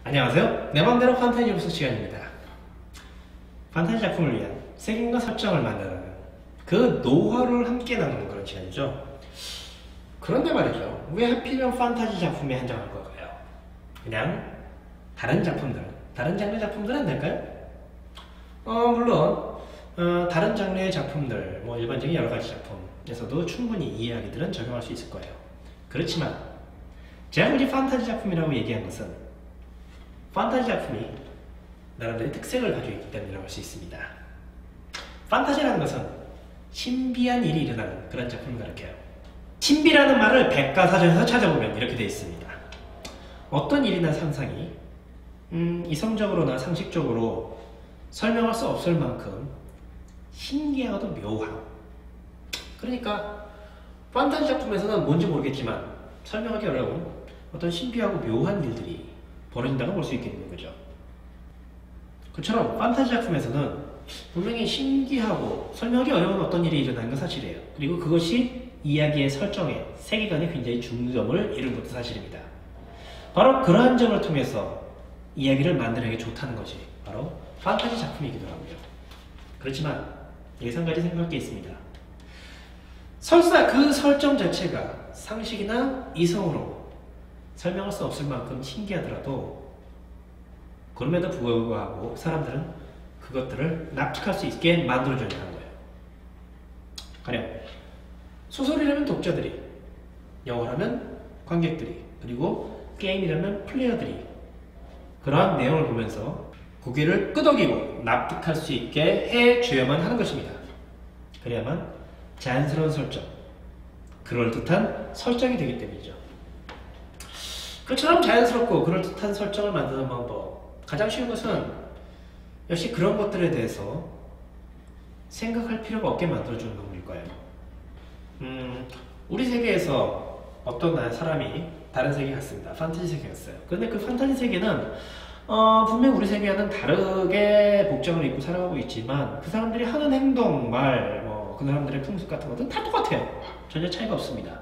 안녕하세요. 내 맘대로 판타지 요소 시간입니다. 판타지 작품을 위한 세계관과 설정을 만드는 그 노하우를 함께 나누는 그런 시간이죠. 그런데 말이죠, 왜 하필이면 판타지 작품에 한정할 걸까요? 그냥 다른 작품들, 다른 장르 작품들 안 될까요? 물론 다른 장르의 작품들, 일반적인 여러 가지 작품에서도 충분히 이 이야기들은 적용할 수 있을 거예요. 그렇지만 제가 굳이 판타지 작품이라고 얘기한 것은 판타지 작품이 나름대로 특색을 가지고 있기 때문이라고 할 수 있습니다. 판타지라는 것은 신비한 일이 일어나는 그런 작품을 가리켜요. 신비라는 말을 백과사전에서 찾아보면 이렇게 되어 있습니다. 어떤 일이나 상상이 이성적으로나 상식적으로 설명할 수 없을 만큼 신기하고도 묘함. 그러니까 판타지 작품에서는 뭔지 모르겠지만 설명하기 어려운 어떤 신비하고 묘한 일들이 벌어진다고 볼 수 있겠는 거죠. 그처럼 판타지 작품에서는 분명히 신기하고 설명하기 어려운 어떤 일이 일어나는 건 사실이에요. 그리고 그것이 이야기의 설정에, 세계관에 굉장히 중점을 이룬 것도 사실입니다. 바로 그러한 점을 통해서 이야기를 만들어내기 좋다는 것이 바로 판타지 작품이기도 하고요. 그렇지만 여기서 한 가지 생각할 게 있습니다. 설사 그 설정 자체가 상식이나 이성으로 설명할 수 없을 만큼 신기하더라도 그럼에도 불구하고 사람들은 그것들을 납득할 수 있게 만들어줘야 하는 거예요. 가령 소설이라면 독자들이, 영화라면 관객들이, 그리고 게임이라면 플레이어들이 그러한 내용을 보면서 고개를 끄덕이고 납득할 수 있게 해줘야만 하는 것입니다. 그래야만 자연스러운 설정, 그럴듯한 설정이 되기 때문이죠. 그처럼 자연스럽고 그럴듯한 설정을 만드는 방법, 가장 쉬운 것은 역시 그런 것들에 대해서 생각할 필요가 없게 만들어주는 방법일 거예요. 우리 세계에서 어떤 사람이 다른 세계에 갔습니다. 판타지 세계에 갔어요. 그런데 그 판타지 세계는 분명 우리 세계와는 다르게 복장을 입고 살아가고 있지만 그 사람들이 하는 행동, 말, 그 사람들의 풍습 같은 것들은 다 똑같아요. 전혀 차이가 없습니다.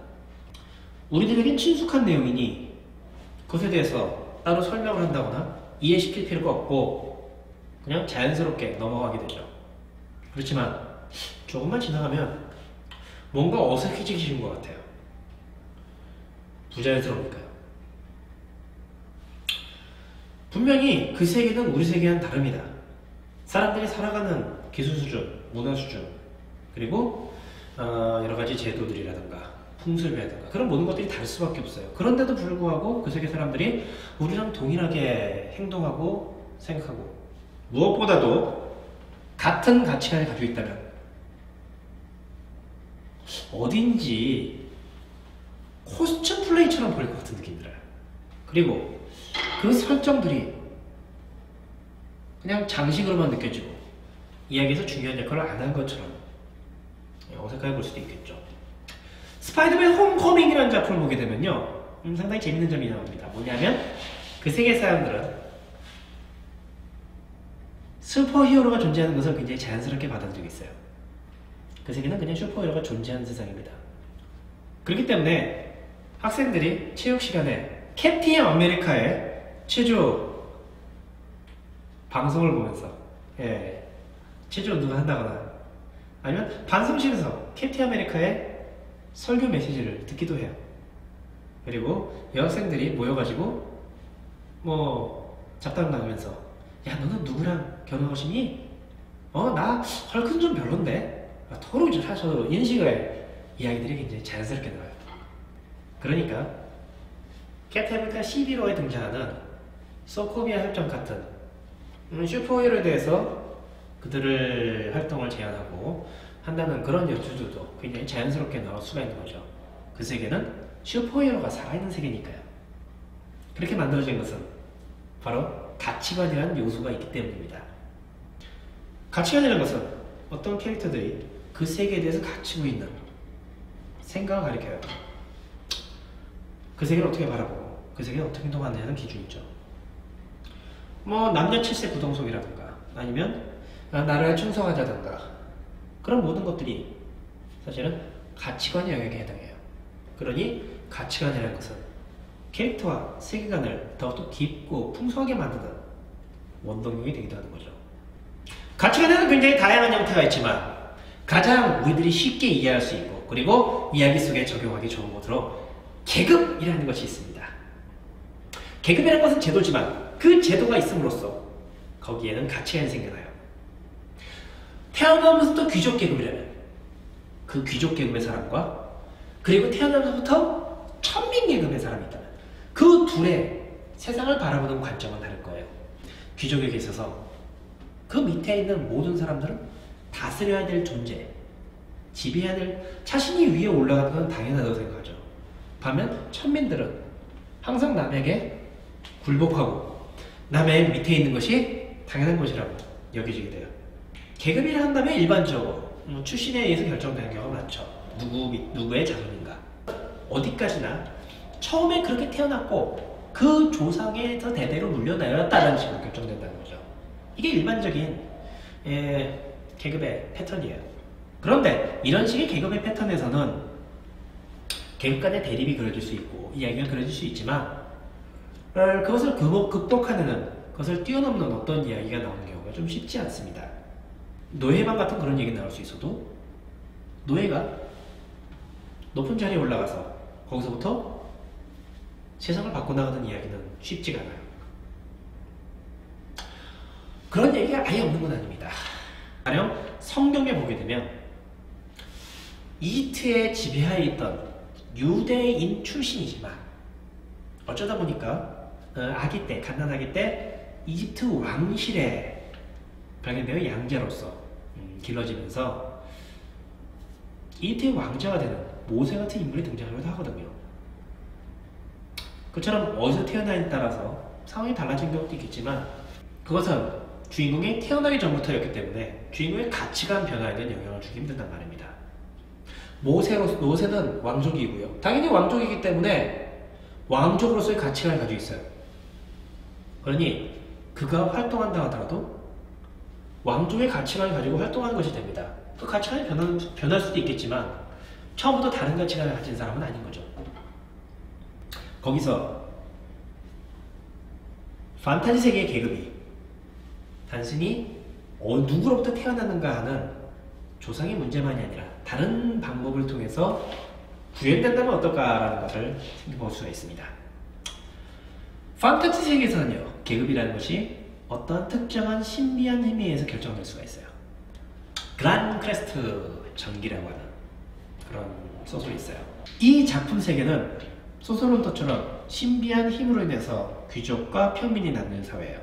우리들에겐 친숙한 내용이니 그것에 대해서 따로 설명을 한다거나 이해시킬 필요가 없고 그냥 자연스럽게 넘어가게 되죠. 그렇지만 조금만 지나가면 뭔가 어색해지시는 것 같아요. 부자연스러우니까요. 분명히 그 세계는 우리 세계와는 다릅니다. 사람들이 살아가는 기술 수준, 문화 수준, 그리고 여러 가지 제도들이라든가 풍습이라든가 그런 모든 것들이 다를 수밖에 없어요. 그런데도 불구하고 그 세계 사람들이 우리랑 동일하게 행동하고 생각하고 무엇보다도 같은 가치관을 가지고 있다면 어딘지 코스튬 플레이처럼 보일 것 같은 느낌이 들어요. 그리고 그 설정들이 그냥 장식으로만 느껴지고 이야기에서 중요한 역할을 안 한 것처럼 어색하게 볼 수도 있겠죠. 스파이더맨 홈커밍이라는 작품을 보게 되면요, 상당히 재밌는 점이 나옵니다. 뭐냐면 그 세계 사람들은 슈퍼히어로가 존재하는 것을 굉장히 자연스럽게 받아들이고 있어요. 그 세계는 그냥 슈퍼히어로가 존재하는 세상입니다. 그렇기 때문에 학생들이 체육 시간에 캡틴 아메리카의 체조 방송을 보면서 체조 운동을 한다거나 아니면 반성실에서 캡틴 아메리카의 설교 메시지를 듣기도 해요. 그리고 여학생들이 모여가지고 잡담 나누면서 야, 너는 누구랑 결혼하고 싶니? 나 헐크는 좀 별론데? 토로 좀 하셔. 이런 식의 이야기들이 굉장히 자연스럽게 나와요. 그러니까 캡틴 아메리카 11호에 등장하는 소코비아 협정 같은 슈퍼히어로에 대해서 그들을 활동을 제안하고 한다는 그런 연출들도 굉장히 자연스럽게 나올 수가 있는 거죠. 그 세계는 슈퍼히어로가 살아있는 세계니까요. 그렇게 만들어진 것은 바로 가치관이라는 요소가 있기 때문입니다. 가치관이라는 것은 어떤 캐릭터들이 그 세계에 대해서 가지고 있는 생각을 가리켜요. 그 세계를 어떻게 바라보고 그 세계를 어떻게 행동하느냐는 기준이죠. 남녀 7세 부동석이라든가 아니면 나라에 충성하자든가 그런 모든 것들이 사실은 가치관 영역에 해당해요. 그러니 가치관이라는 것은 캐릭터와 세계관을 더욱더 깊고 풍성하게 만드는 원동력이 되기도 하는 거죠. 가치관에는 굉장히 다양한 형태가 있지만 가장 우리들이 쉽게 이해할 수 있고 그리고 이야기 속에 적용하기 좋은 것으로 계급이라는 것이 있습니다. 계급이라는 것은 제도지만 그 제도가 있음으로써 거기에는 가치관이 생겨나요. 태어나면서부터 귀족 계급이라면 그 귀족 계급의 사람과 그리고 태어나면서부터 천민 계급의 사람이 있다면 그 둘의 세상을 바라보는 관점은 다를 거예요. 귀족에게 있어서 그 밑에 있는 모든 사람들은 다스려야 될 존재, 지배해야 될, 자신이 위에 올라가는 건 당연하다고 생각하죠. 반면 천민들은 항상 남에게 굴복하고 남의 밑에 있는 것이 당연한 것이라고 여겨지게 돼요. 계급이라 한다면 일반적으로 출신에 의해서 결정되는 경우가 많죠. 누구의 자손인가, 어디까지나 처음에 그렇게 태어났고 그 조상에서 대대로 물려내렸다는 식으로 결정된다는 거죠. 이게 일반적인 계급의 패턴이에요. 그런데 이런 식의 계급의 패턴에서는 계급 간의 대립이 그려질 수 있고 이야기가 그려질 수 있지만 그것을 극복하는, 그것을 뛰어넘는 어떤 이야기가 나오는 경우가 좀 쉽지 않습니다. 노예방 같은 그런 얘기 나올 수 있어도 노예가 높은 자리에 올라가서 거기서부터 세상을 바꿔나가는 이야기는 쉽지가 않아요. 그런 얘기가 아예 없는 건 아닙니다. 가령 성경에 보게 되면 이집트에 지배하에 있던 유대인 출신이지만 어쩌다 보니까 아기 때, 갓난아기 때 이집트 왕실에 발견되어 양자로서 길러지면서 이집트의 왕자가 되는 모세 같은 인물이 등장하기도 하거든요. 그처럼 어디서 태어나에 따라서 상황이 달라진 경우도 있겠지만 그것은 주인공이 태어나기 전부터였기 때문에 주인공의 가치관 변화에는 영향을 주기 힘든단 말입니다. 모세는 왕족이고요. 당연히 왕족이기 때문에 왕족으로서의 가치관을 가지고 있어요. 그러니 그가 활동한다 하더라도 왕족의 가치관을 가지고 활동하는 것이 됩니다. 그 가치관이 변할 수도 있겠지만 처음부터 다른 가치관을 가진 사람은 아닌 거죠. 거기서 판타지 세계의 계급이 단순히 누구로부터 태어났는가 하는 조상의 문제만이 아니라 다른 방법을 통해서 구현된다면 어떨까라는 것을 생각해볼 수가 있습니다. 판타지 세계에서는요, 계급이라는 것이 어떤 특정한 신비한 힘에 의해서 결정될 수가 있어요. 그란 크레스트 전기라고 하는 그런 소설이 있어요. 이 작품 세계는 소설론터처럼 신비한 힘으로 인해서 귀족과 평민이 나누는 사회예요.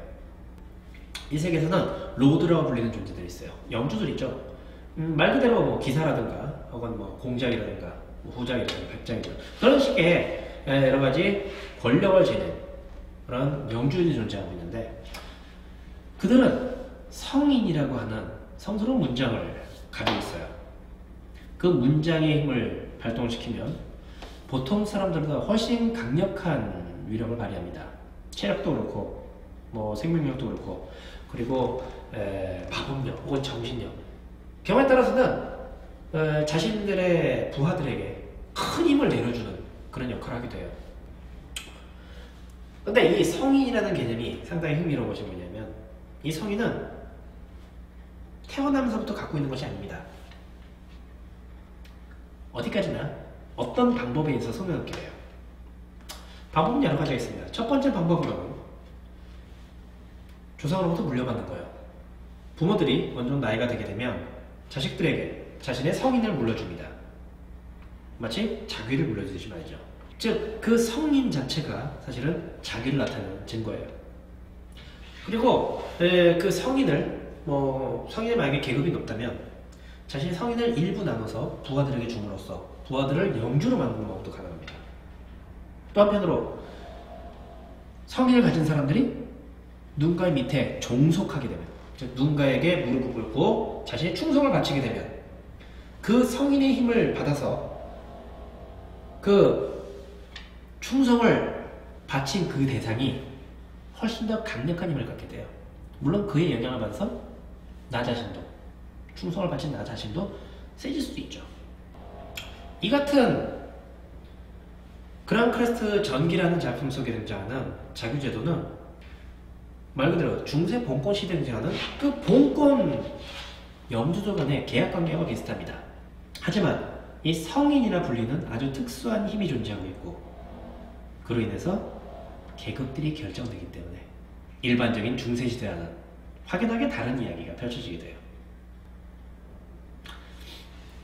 이 세계에서는 로드라고 불리는 존재들이 있어요. 영주들 있죠. 말 그대로 뭐 기사라든가 혹은 뭐 공작이라든가 뭐 후작이라든가 백작이라든가 그런 식의 여러 가지 권력을 지닌 그런 영주들이 존재하고 있는데 그들은 성인이라고 하는 성스러운 문장을 가지고 있어요. 그 문장의 힘을 발동시키면 보통 사람들보다 훨씬 강력한 위력을 발휘합니다. 체력도 그렇고 뭐 생명력도 그렇고 그리고 마법력 혹은 정신력, 경우에 따라서는 자신들의 부하들에게 큰 힘을 내려주는 그런 역할을 하기도 해요. 근데 이 성인이라는 개념이 상당히 흥미로운 것이 뭐냐면 이 성인은 태어나면서부터 갖고 있는 것이 아닙니다. 어디까지나 어떤 방법에 의해서 성인을 얻게 돼요. 방법은 여러 가지가 있습니다. 첫 번째 방법으로는 조상으로부터 물려받는 거예요. 부모들이 어느 정도 나이가 되게 되면 자식들에게 자신의 성인을 물려줍니다. 마치 자귀를 물려주듯이 말이죠. 즉, 그 성인 자체가 사실은 자귀를 나타내는 증거예요. 그리고 그 성인을 성인의 만약에 계급이 높다면 자신의 성인을 일부 나눠서 부하들에게 줌으로써 부하들을 영주로 만드는 것도 가능합니다. 또 한편으로 성인을 가진 사람들이 누군가의 밑에 종속하게 되면, 즉 누군가에게 무릎을 꿇고 자신의 충성을 바치게 되면 그 성인의 힘을 받아서 그 충성을 바친 그 대상이 훨씬 더 강력한 힘을 갖게 돼요. 물론 그의 영향을 받아서 나 자신도, 충성을 바친 나 자신도 세질 수도 있죠. 이 같은 그랑크레스트 전기라는 작품 속에 등장하는 자규제도는 말 그대로 중세 봉건 시대에 등장하는 그 봉건 영주들 간의 계약관계와 비슷합니다. 하지만 이 성인이라 불리는 아주 특수한 힘이 존재하고 있고 그로 인해서 계급들이 결정되기 때문에 일반적인 중세시대와는 확연하게 다른 이야기가 펼쳐지게 돼요.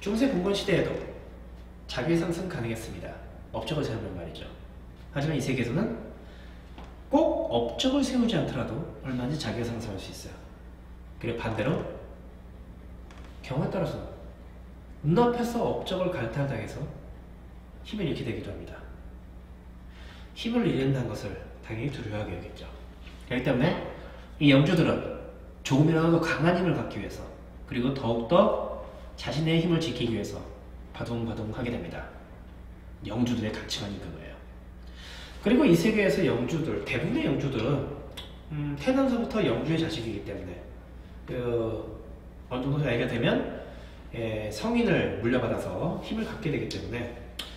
중세 봉건 시대에도 자기의 상승 가능했습니다. 업적을 세우면 말이죠. 하지만 이 세계에서는 꼭 업적을 세우지 않더라도 얼마든지 자기가 상승할 수 있어요. 그리고 반대로 경우에 따라서 눈앞에서 업적을 갈탈당해서 힘을 잃게 되기도 합니다. 힘을 잃는다는 것을 당연히 두려워하게 여겼죠. 그렇기 때문에 이 영주들은 조금이라도 더 강한 힘을 갖기 위해서 그리고 더욱더 자신의 힘을 지키기 위해서 바둥바둥하게 됩니다. 영주들의 가치관이 그거예요. 그리고 이 세계에서 영주들, 대부분의 영주들은 태어나서부터 영주의 자식이기 때문에 어느 정도 나이가 되면 성인을 물려받아서 힘을 갖게 되기 때문에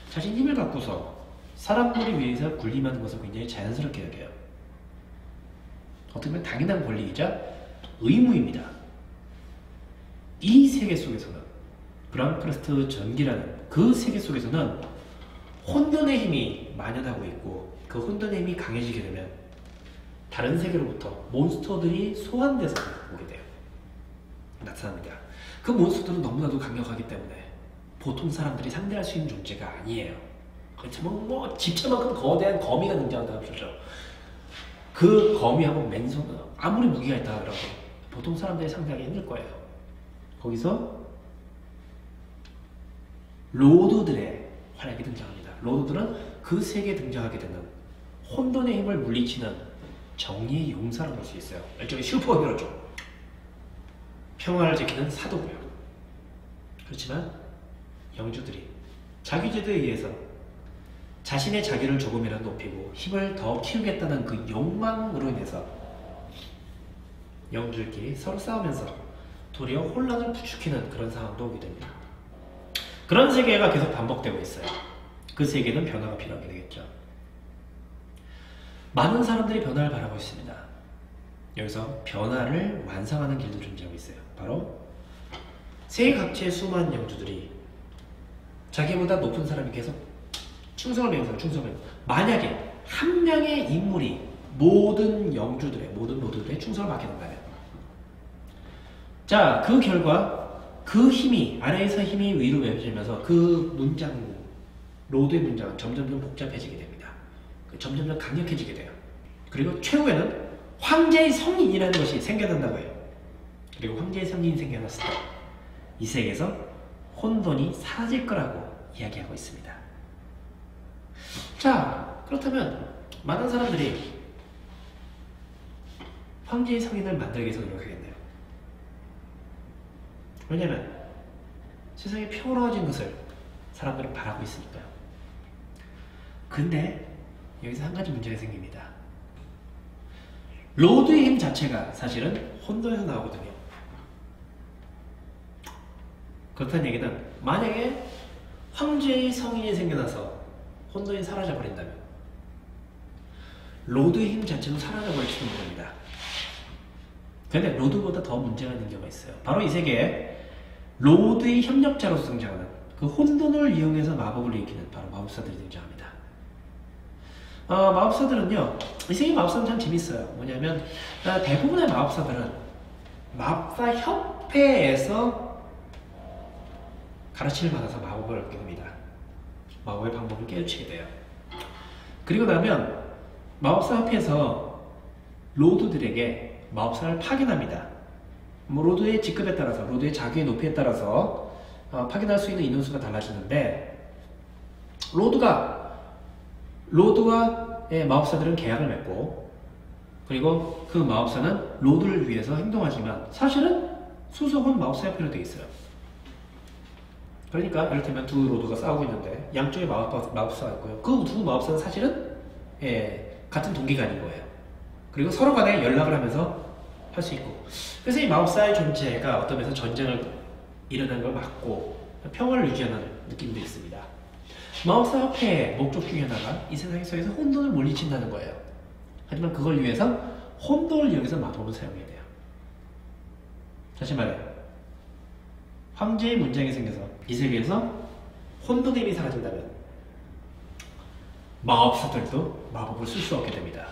자신 힘을 갖고서 사람들이 위해서 군림하는 것을 굉장히 자연스럽게 여겨요. 어떻게 보면 당연한 권리이자 의무입니다. 이 세계 속에서는 그랑크레스트 전기라는 그 세계 속에서는 혼돈의 힘이 만연하고 있고 그 혼돈의 힘이 강해지게 되면 다른 세계로부터 몬스터들이 소환돼서 오게 돼요. 나타납니다. 그 몬스터들은 너무나도 강력하기 때문에 보통 사람들이 상대할 수 있는 존재가 아니에요. 그렇지만 집차만큼 거대한 거미가 등장한다고 하죠. 그 거미하고 맨손 아무리 무기가 있다 하더라도 보통 사람들이 상대하기 힘들 거예요. 거기서 로드들의 활약이 등장합니다. 로드들은 그 세계에 등장하게 되는 혼돈의 힘을 물리치는 정의의 용사라고 볼 수 있어요. 일종의 슈퍼히어로죠. 평화를 지키는 사도고요. 그렇지만 영주들이 자규제도에 의해서 자신의 자기를 조금이라도 높이고 힘을 더 키우겠다는 그 욕망으로 인해서 영주들끼리 서로 싸우면서 도리어 혼란을 부추기는 그런 상황도 오게 됩니다. 그런 세계가 계속 반복되고 있어요. 그 세계는 변화가 필요하게 되겠죠. 많은 사람들이 변화를 바라고 있습니다. 여기서 변화를 완성하는 길도 존재하고 있어요. 바로 세계 각지의 수많은 영주들이 자기보다 높은 사람이 계속 충성을 배우면서 충성을 만약에 한 명의 인물이 모든 영주들의 모든 로드들의 충성을 받게 된다면 자, 그 결과 그 힘이 아래에서 힘이 위로 외워지면서 그 문장 로드의 문장은 점점점 복잡해지게 됩니다. 점점점 강력해지게 돼요. 그리고 최후에는 황제의 성인이라는 것이 생겨난다고 해요. 그리고 황제의 성인이 생겨났을 때 이 세계에서 혼돈이 사라질 거라고 이야기하고 있습니다. 자, 그렇다면 많은 사람들이 황제의 성인을 만들기 위해서 노력하겠네요. 왜냐하면 세상이 평화로워진 것을 사람들은 바라고 있으니까요. 근데 여기서 한 가지 문제가 생깁니다. 로드의 힘 자체가 사실은 혼돈에서 나오거든요. 그렇다는 얘기는 만약에 황제의 성인이 생겨나서 혼돈이 사라져버린다면 로드의 힘 자체도 사라져버릴지도 모릅니다. 그런데 로드보다 더 문제가 있는 경우가 있어요. 바로 이 세계에 로드의 협력자로서 등장하는 그 혼돈을 이용해서 마법을 일으키는 바로 마법사들이 등장합니다. 마법사들은요, 이 세계 마법사는 참 재밌어요. 뭐냐면 대부분의 마법사들은 마법사 협회에서 가르침을 받아서 마법을 얻게 됩니다. 마법의 방법을 깨우치게 돼요. 그리고 나면 마법사 협회에서 로드들에게 마법사를 파견합니다. 로드의 직급에 따라서, 로드의 자기의 높이에 따라서 파견할 수 있는 인원수가 달라지는데 로드와 마법사들은 계약을 맺고 그리고 그 마법사는 로드를 위해서 행동하지만 사실은 소속은 마법사 협회로 되어 있어요. 그러니까 이를테면 두 로드가 싸우고 있는데 양쪽에 마법사가 있고요. 그 두 마법사는 사실은 같은 동기간인 거예요. 그리고 서로 간에 연락을 하면서 할 수 있고, 그래서 이 마법사의 존재가 어떤 면에서 전쟁을 일어나는 걸 막고 평화를 유지하는 느낌도 있습니다. 마법사 협회의 목적 중에 하나가 이 세상 속에서 혼돈을 물리친다는 거예요. 하지만 그걸 위해서 혼돈을 이용해서 마법을 사용해야 돼요. 다시 말해, 황제의 문장이 생겨서 이 세계에서 혼돈의 힘이 사라진다면 마법사들도 마법을 쓸 수 없게 됩니다.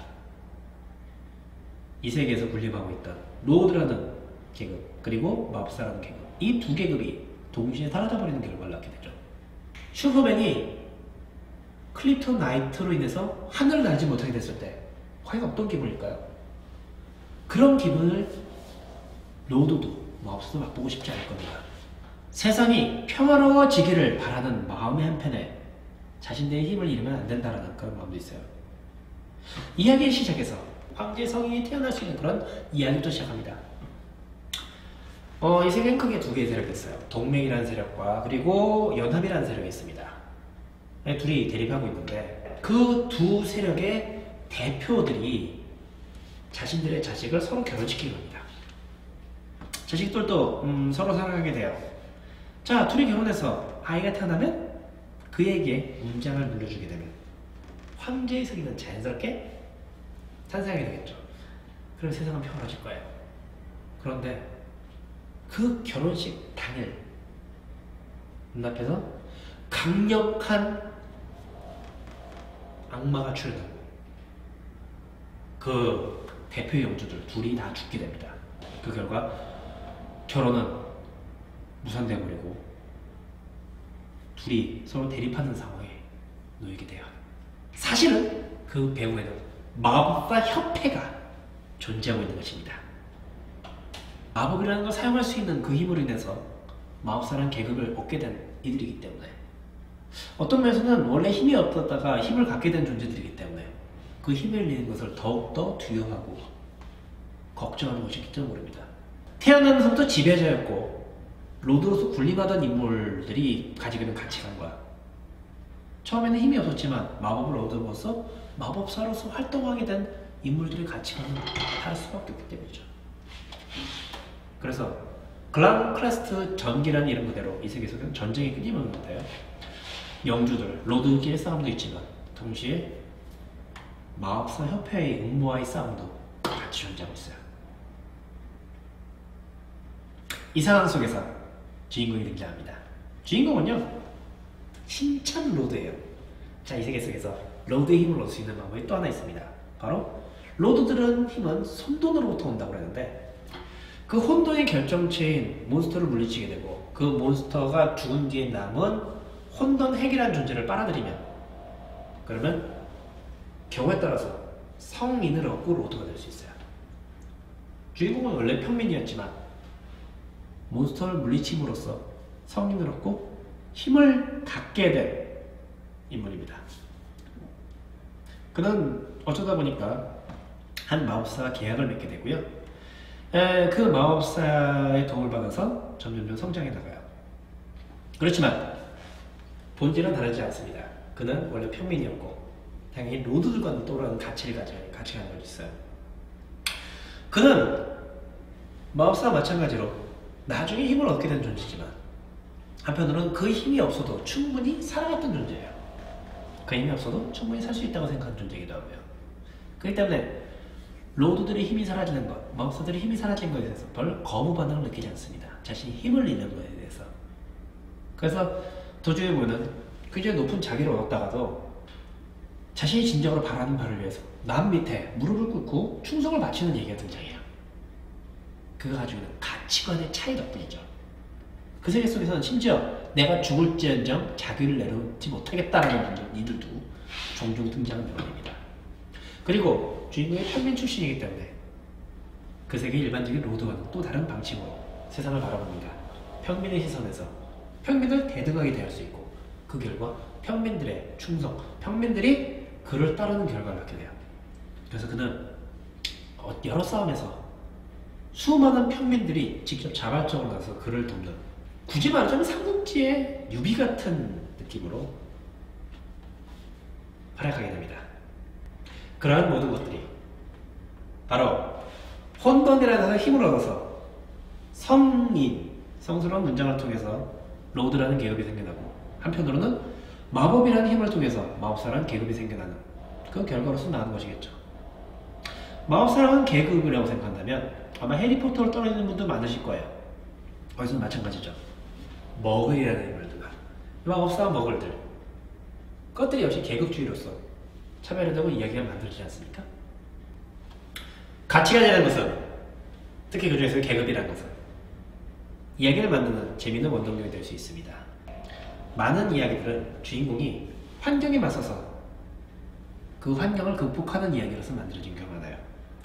이 세계에서 군림하고 있던 로드라는 계급 그리고 마법사라는 계급, 이 두 계급이 동시에 사라져버리는 결과를 낳게 되죠. 슈퍼맨이 클립톤 나이트로 인해서 하늘을 날지 못하게 됐을 때 과연 어떤 기분일까요? 그런 기분을 로드도 마법사도 맛보고 싶지 않을 겁니다. 세상이 평화로워지기를 바라는 마음의 한편에 자신들의 힘을 잃으면 안 된다는 그런 마음도 있어요. 이야기의 시작에서 황제 성인이 태어날 수 있는 그런 이야기부터 시작합니다. 이 세계는 크게 두 개의 세력이 있어요. 동맹이라는 세력과 그리고 연합이라는 세력이 있습니다. 둘이 대립하고 있는데 그 두 세력의 대표들이 자신들의 자식을 서로 결혼시키는 겁니다. 자식들도 서로 사랑하게 돼요. 자, 둘이 결혼해서 아이가 태어나면 그에게 문장을 물려주게 되면 황제의 성인은 자연스럽게 탄생하게 되겠죠. 그럼 세상은 평화로워질 거예요. 그런데 그 결혼식 당일 눈앞에서 강력한 악마가 출현하고 그 대표 영주들 둘이 다 죽게 됩니다. 그 결과 결혼은 무산돼 버리고 둘이 서로 대립하는 상황에 놓이게 돼요. 사실은 그 배후에는 마법사 협회가 존재하고 있는 것입니다. 마법이라는 걸 사용할 수 있는 그 힘으로 인해서 마법사라는 계급을 얻게 된 이들이기 때문에 어떤 면에서는 원래 힘이 없었다가 힘을 갖게 된 존재들이기 때문에 그 힘을 잃는 것을 더욱더 두려워하고 걱정하는 것이기 모릅니다. 태어나면서부터 지배자였고 로드로서 군림하던 인물들이 가지고 있는 가치관과 처음에는 힘이 없었지만 마법을 얻어먹어서 마법사로서 활동하게 된 인물들의 가치관을 할 수밖에 없기 때문이죠. 그래서 글람 크레스트 전기라는 이름 그대로 이 세계에서는 전쟁이 끊임없는데요. 영주들, 로드끼리의 싸움도 있지만 동시에 마법사 협회의 음모와의 싸움도 같이 존재하고 있어요. 이 상황 속에서 주인공이 등장합니다. 주인공은요, 신참 로드예요. 자, 이 세계 속에서 로드의 힘을 얻을 수 있는 방법이 또 하나 있습니다. 바로 로드들은 힘은 혼돈으로부터 온다고 그랬는데 그 혼돈의 결정체인 몬스터를 물리치게 되고 그 몬스터가 죽은 뒤에 남은 혼돈 핵이라는 존재를 빨아들이면 그러면 경우에 따라서 성인을 얻고 로드가 될 수 있어요. 주인공은 원래 평민이었지만 몬스터를 물리침으로써 성인을 얻고 힘을 갖게 된 인물입니다. 그는 어쩌다 보니까 한 마법사와 계약을 맺게 되고요. 그 마법사의 도움을 받아서 점점 성장해 나가요. 그렇지만 본질은 다르지 않습니다. 그는 원래 평민이었고 당연히 로드들과는 또 다른 가치관을 가지고 있어요. 그는 마법사와 마찬가지로 나중에 힘을 얻게 된 존재지만 한편으로는 그 힘이 없어도 충분히 살아갔던 존재예요. 그 힘이 없어도 충분히 살 수 있다고 생각하는 존재이기도 하고요. 그렇기 때문에 로드들의 힘이 사라지는 것, 마법사들의 힘이 사라진 것에 대해서 별 거부 반응을 느끼지 않습니다. 자신이 힘을 잃는 것에 대해서. 그래서 도중에 보면 굉장히 높은 자기를 얻었다가도 자신이 진정으로 바라는 바를 위해서 남 밑에 무릎을 꿇고 충성을 바치는 얘기가 등장해요. 그가 가지고 있는 가치관의 차이 덕분이죠. 그 세계 속에서는 심지어 내가 죽을지언정 자기를 내려놓지 못하겠다라는 이들도 종종 등장하는 내용입니다. 그리고 주인공이 평민 출신이기 때문에 그 세계 일반적인 로드와는 또 다른 방식으로 세상을 바라봅니다. 평민의 시선에서 평민을 대등하게 대할 수 있고 그 결과 평민들의 충성, 평민들이 그를 따르는 결과를 낳게 돼요. 그래서 그는 여러 싸움에서 수많은 평민들이 직접 자발적으로 나서 그를 돕는, 굳이 말하자면 삼국지의 유비 같은 느낌으로 활약하게 됩니다. 그러한 모든 것들이 바로 혼돈이라는 힘을 얻어서 성스러운 문장을 통해서 로드라는 계급이 생겨나고 한편으로는 마법이라는 힘을 통해서 마법사라는 계급이 생겨나는 그 결과로서 나오는 것이겠죠. 마법사라는 계급이라고 생각한다면 아마 해리포터를 떠올리는 분도 많으실 거예요. 거기서는 마찬가지죠. 머글이라는 인물들, 마법사와 머글들, 것들이 역시 계급주의로서 차별화되고 이야기가 만들어지지 않습니까? 가치관이라는 것은, 특히 그 중에서 계급이라는 것은 이야기를 만드는 재미있는 원동력이 될 수 있습니다. 많은 이야기들은 주인공이 환경에 맞서서 그 환경을 극복하는 이야기로서 만들어진 경우가 많아요.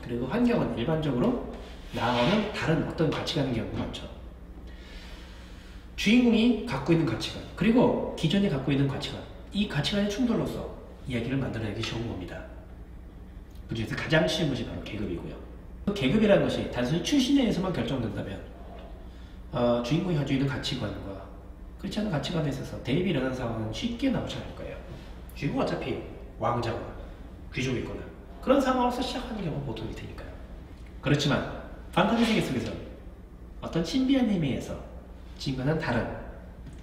그리고 환경은 일반적으로 나와는 다른 어떤 가치관의 경우가 많죠. 주인공이 갖고 있는 가치관, 그리고 기존에 갖고 있는 가치관, 이 가치관의 충돌로서 이야기를 만들어내기 쉬운 겁니다. 그 중에서 가장 쉬운 것이 바로 계급이고요. 그 계급이라는 것이 단순히 출신에 의해서만 결정된다면 주인공이 가지고 있는 가치관과 그렇지 않은 가치관에 있어서 대립이 일어나는 상황은 쉽게 나오지 않을 거예요. 주인공은 어차피 왕자거나 귀족이거나 그런 상황에서 시작하는 경우가 보통이 되니까요. 그렇지만 판타지 세계 속에서 어떤 신비한 힘에 의해서 지금과는 다른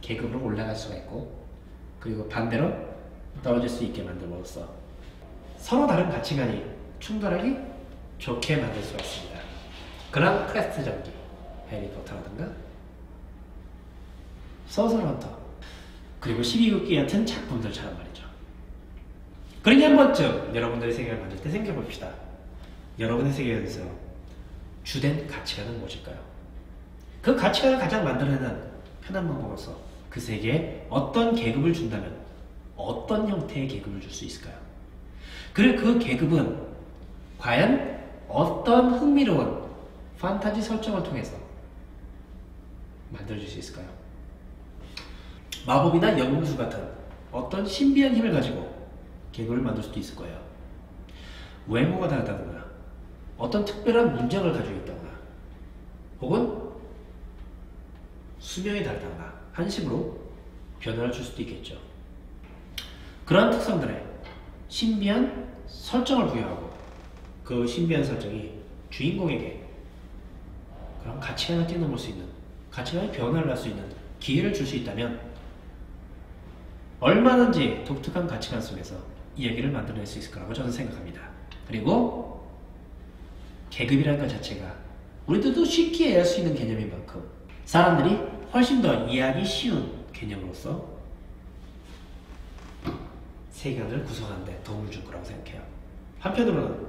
계급으로 올라갈 수가 있고, 그리고 반대로 떨어질 수 있게 만들므로써 서로 다른 가치관이 충돌하기 좋게 만들 수가 있습니다. 그런 퀘스트 전기, 해리포터라든가 소설 헌터, 그리고 12국기 같은 작품들처럼 말이죠. 그러니 한 번쯤 여러분들의 세계를 만들 때 생각해봅시다. 여러분의 세계에서 주된 가치관은 무엇일까요? 그 가치관을 가장 만들어내는 편한 방법으로서 그 세계에 어떤 계급을 준다면 어떤 형태의 계급을 줄 수 있을까요? 그리고 그 계급은 과연 어떤 흥미로운 판타지 설정을 통해서 만들어줄 수 있을까요? 마법이나 영웅수 같은 어떤 신비한 힘을 가지고 계급을 만들 수도 있을 거예요. 외모가 다르다거나 어떤 특별한 문장을 가지고 있다거나 혹은 수명이 다르다거나 한식으로 변화를 줄 수도 있겠죠. 그러한 특성들에 신비한 설정을 부여하고 그 신비한 설정이 주인공에게 그런 가치관을 뛰어넘을 수 있는, 가치관의 변화를 할 수 있는 기회를 줄 수 있다면 얼마든지 독특한 가치관 속에서 이야기를 만들어낼 수 있을 거라고 저는 생각합니다. 그리고 계급이라는 것 자체가 우리들도 쉽게 이해할 수 있는 개념인 만큼 사람들이 훨씬 더 이해하기 쉬운 개념으로서 세계관을 구성하는 데 도움을 줄 거라고 생각해요. 한편으로는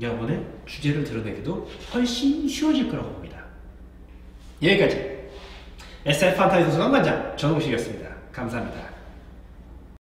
여러분의 주제를 드러내기도 훨씬 쉬워질 거라고 봅니다. 여기까지 SF 판타지 소설관 관장 전홍식이었습니다. 감사합니다.